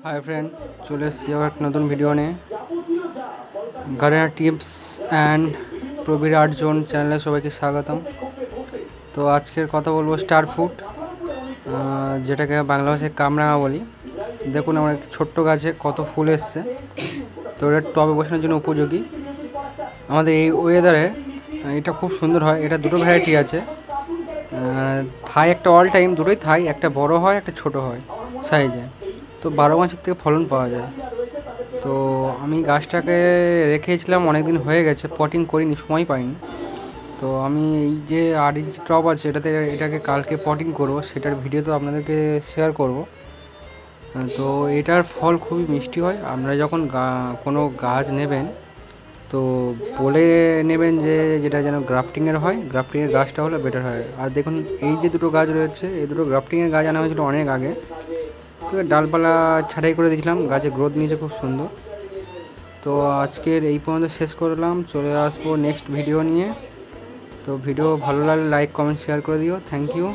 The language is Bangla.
হাই ফ্রেন্ড, চলে এসেছি আবার একটা নতুন ভিডিও নিয়ে। Gardener tips and Prabir art zone চ্যানেলে সবাইকে স্বাগতম। তো আজকের কথা বলবো স্টার ফুড, যেটাকে বাংলা ভাষায় কামরাঙা বলি। দেখুন আমার ছোট্ট গাছে কত ফুল এসছে, তো এটা টবে বসানোর জন্য উপযোগী। আমাদের এই ওয়েদারে এটা খুব সুন্দর হয়। এটা দুটো ভ্যারাইটি আছে, থাই একটা অল টাইম, দুটোই থাই, একটা বড় হয় একটা ছোট হয় সাইজে। তো 12 মাসের থেকে ফলন পাওয়া যায়। তো আমি গাছটাকে রেখেছিলাম, অনেক দিন হয়ে গেছে, পটিং করিনি, সময় পাইনি। তো আমি এই যে আর এই টব আছে এটাকে কালকে পটিং করব, সেটার ভিডিও তো আপনাদেরকে শেয়ার করব। তো এটার ফল খুবই মিষ্টি হয়। আপনারা যখন কোনো গাছ নেবেন তো বলে নেবেন যে যেটা যেন গ্রাফটিংয়ের হয়, গ্রাফটিংয়ের গাছটা হলে বেটার হয়। আর দেখুন এই যে দুটো গাছ রয়েছে, এই দুটো গ্রাফটিংয়ের গাছ আনা হয়েছিল অনেক আগে। তো ডালপালা ছাঁটাই করে দিয়েছিলাম, গাছের গ্রোথ নিয়েছে খুব সুন্দর। তো আজকের এই পর্যন্ত শেষ করলাম, চলে আসবো নেক্সট ভিডিও নিয়ে। তো ভিডিও ভালো লাগলে লাইক কমেন্ট শেয়ার করে দিও। Thank you.